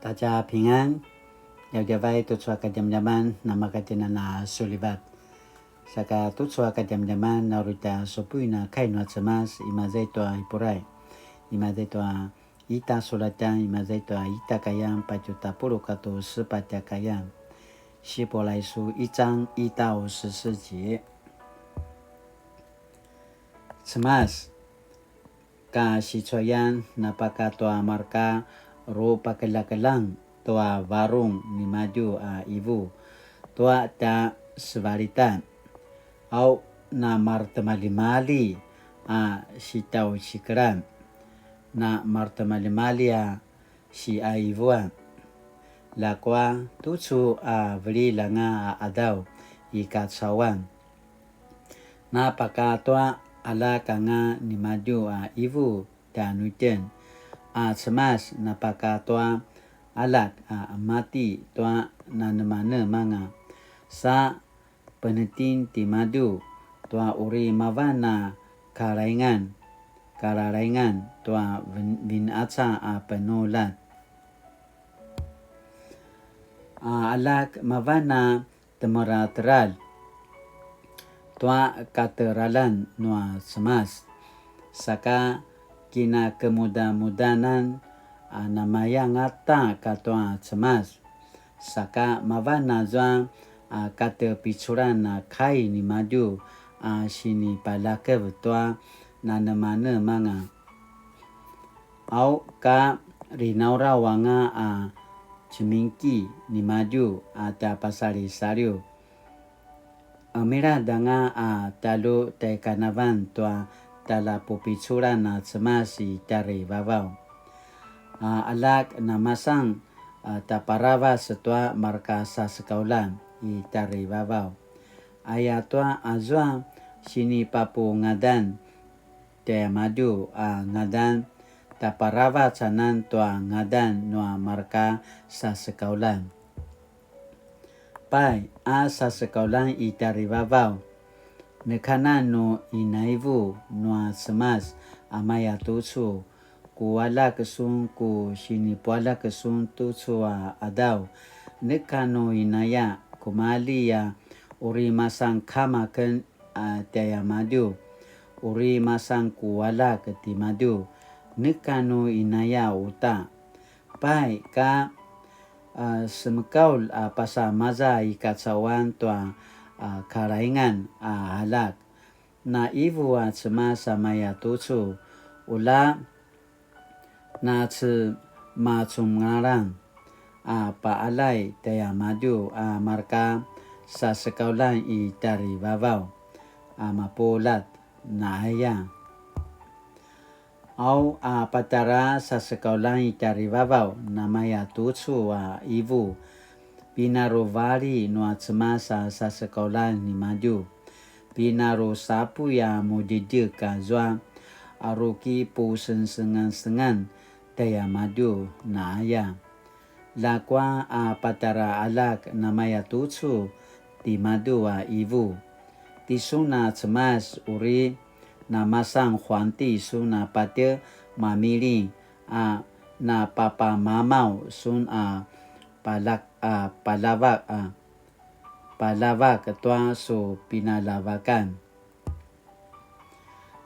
大家平安，要家vai tu chua ka jam-jaman nama ka tinana sulibat. Saka tu chua ka jam-jaman na ruta sopuina kai no tsamas imazai toa ipurai. Imazai toa ita sulatan imazai toa ita kayam pajuta puru kato sepatya kayam. 希伯来书1章1到14节。Tsamas ka sitsoyan napakatoa marka ro pakalakelang toa varung ni maju ibu toa ta sebalitan au na martamali-mali sitau sikran na martamali-mali si ibuan lakwa tutu beli langa adaw ikatsawan napakatoa ala kanga ni maju ibu tanuten semas napakatoa alat mati toa nanemane manga sa penetin ti madu toa uri mavana karaingan toa binatsa penolat alak mavana temeratral toa kateralan noa semas saka kina kemudahan namaya ngata katoa semas saka mavana zwa kate picuran kai ni maju sini palake toa nanemane manga au ka rinaura wanga cemingki ni maju ta pasari sario amira danga talo te kanavan toa tala popicura na semasi tari babau alak namasang taparava setua marka sa sekaulan i tari babau aya toa azwa sini papu ngadan te maju ngadan taparava canan toa ngadan noa marka sa sekaulan pai sa sekaulan i tari babau nekana no inaivu noa semas amaya tusu kuala kesun ku sini puala kesun tusu adaw nekano inaya kumali uri masang kamaken taya madu uri masang kuala keti madu nekano inaya uta pai ka semekaul pasa maza ikatsawan toa karaingan halak na ibu semasa maya tusu ula na macum ngarang paalai taya maju marka sa sekaulan i tari babau mapolat na haya au patara sa sekaulan i tari babau namaya tusu ibu pinarovari no semasa sa sekaulan ni maju pinaro sapu mujijik zwa aruki po sengan taya maju na haya lakwa patara alak namaya tusu ti madu ibu tisuna semas uri namasang huanti suna pate mamili na papa mamau sun palavak toa so pinalavakan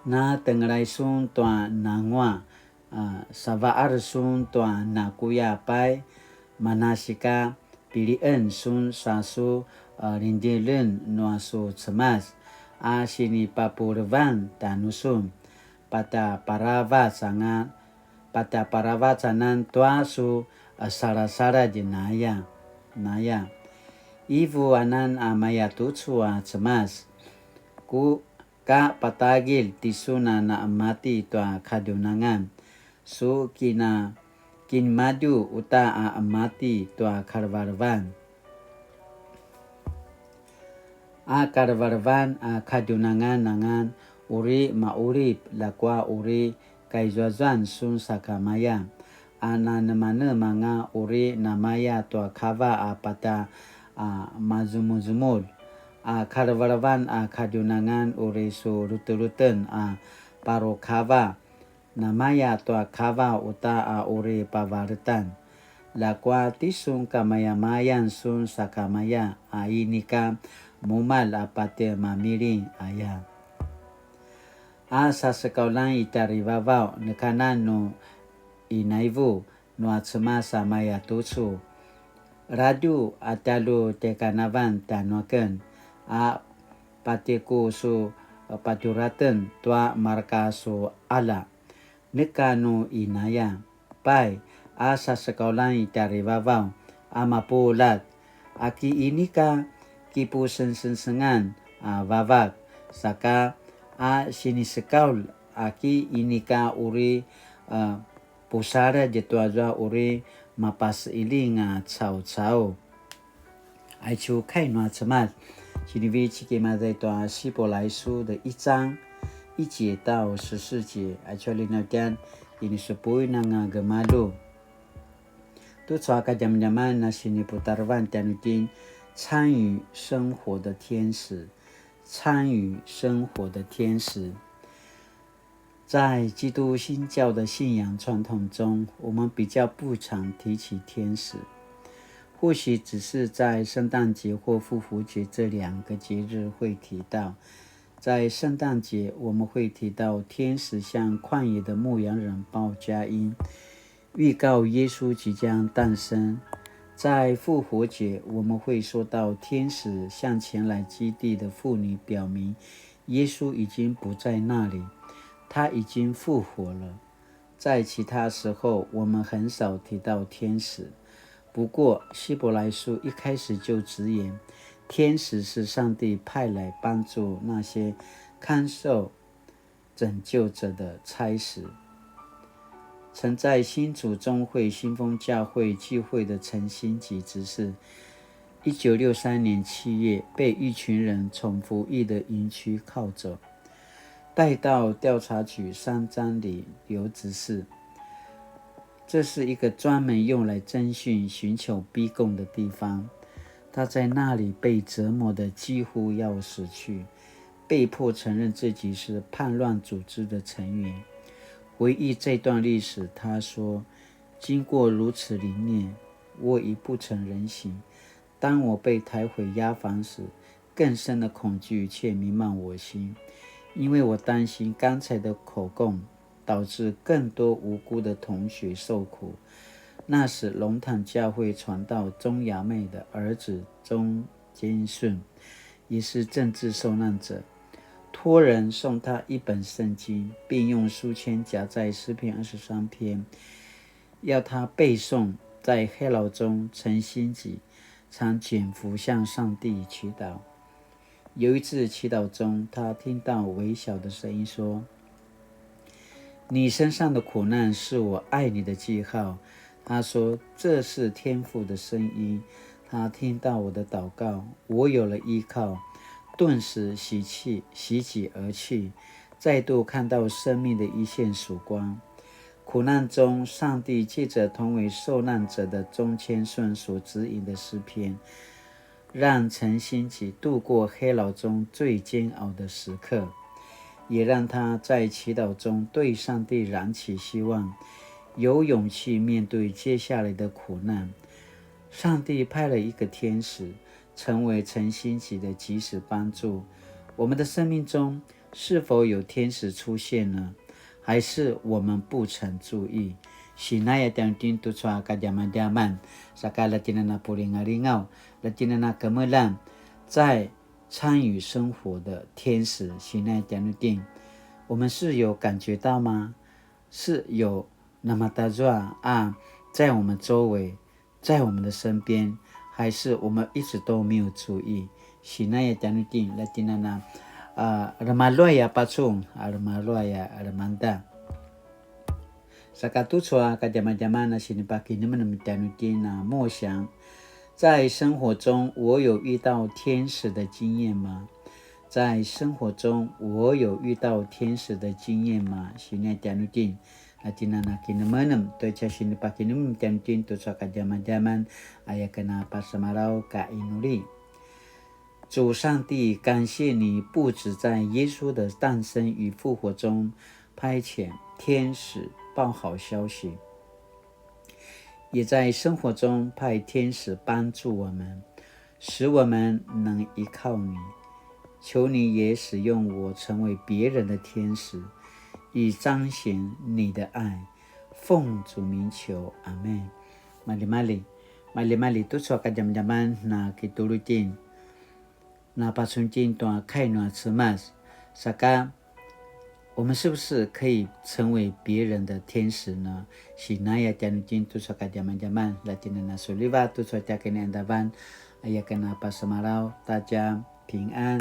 na tengrai sun toa nangwa savaar sun toa nakuya pai manasika pilien sun sasu rindilen noa so semas sini papurvan tanusun pata parava canan toa su sara-sara jenaya ibu anan maya tutu semas ku ka patagil tisuna na mati toa kadunangan so kin maju uta mati toa karvarvan karvarvan kadunangan nangan uri maurip lakwa uri kaizwazwan sun sakamaya nanemane manga uri namaya toa kava pata mazumuzumul karvarvan kadunangan uri su ruturuten paro kava namaya toa kava uta uri pavartan lakwa tisung kamaya-mayan sun sakamaya ainika mumal apate mamili aya. Sa sekaulang itaribabao nekanan no inaivu no atsema samaya tutsu. Radu atalu tekanavan tanuaken patiku su paturatan tua marka su ala nekanu inaya pai sa sekaulang itaribabao amapulat aki inika kipu sensengan vavak saka sinisekaul aki inika uri pusara jetuaja uri mapas ilinga cao aichu kainwa cemat Sinivi Chiki Mazai Toa Sipo Lai Su 的1章1节到14节 actually nautian ini sepui nanga gemalu tu chua ka jam-jaman na sini putarwan tianutin 参与生活的天使参与生活的天使在基督新教的信仰传统中，我们比较不常提起天使，或许只是在圣诞节或复活节这2个节日会提到。在圣诞节，我们会提到天使向旷野的牧羊人报佳音，预告耶稣即将诞生。在复活节，我们会说到天使向前来基地的妇女表明，耶稣已经不在那里。他已经复活了。在其他时候，我们很少提到天使。不过，希伯来书一开始就直言，天使是上帝派来帮助那些看受拯救者的差使。曾在新主宗会新丰教会聚会的陈新吉执事，1963年7月被一群人从服役的营区铐走。带到调查局3章里留执事，这是一个专门用来侦讯、寻求逼供的地方。他在那里被折磨得几乎要死去，被迫承认自己是叛乱组织的成员。回忆这段历史，他说：“经过如此凌虐，我已不成人形。当我被抬回押房时，更深的恐惧却弥漫我心。”因为我担心刚才的口供导致更多无辜的同学受苦。那时龙潭教会传道钟雅妹的儿子钟坚顺也是政治受难者，托人送他一本圣经，并用书签夹在诗篇23篇，要他背诵。在黑牢中，陈新吉常卷伏向上帝祈祷。有一次祈祷中，他听到微小的声音说：“你身上的苦难是我爱你的记号。”他说：“这是天父的声音。”他听到我的祷告，我有了依靠，顿时喜极而泣，再度看到生命的一线曙光。苦难中，上帝借着同为受难者的钟千顺所指引的诗篇，让陈新吉度过黑牢中最煎熬的时刻，也让他在祈祷中对上帝燃起希望，有勇气面对接下来的苦难。上帝派了一个天使，成为陈新吉的及时帮助。我们的生命中是否有天使出现呢？还是我们不曾注意？Sinaya tiang-ting tu sua kadiaman-diaman, saka latinana pulingaringau, latinana kemelam， 在参与生活的天使，Sinaya tiang-ting， 我们是有感觉到吗？是有那么大在我们周围，在我们的身边，还是我们一直都没有注意？Sinaya tiang-ting latinana remaloya pacung, remaloya remanda。Sakatutsua kadama-damana sinipaki nemenemitanutina默想，在生活中我有遇到天使的经验吗？在生活中我有遇到天使的经验吗？Sinitanutin latinana kinemenem tocha sinipaki nemenitanutin tutsua kadama-daman ayakana pasamarau ka inuli。主上帝，感谢你不止在耶稣的诞生与复活中派遣天使报好消息，也在生活中派天使帮助我们，使我们能依靠你。求你也使用我成为别人的天使，以彰显你的爱。奉主名求，阿们。Mali tu so ka jam-jaman na kitulutin na pasuntin to开暖吃mas saka 我们是不是可以成为别人的天使呢？是那呀，janujin tu so ka jam-jaman latin na soliva tu so ta kene andaban ayakana pasamarau 大家平安。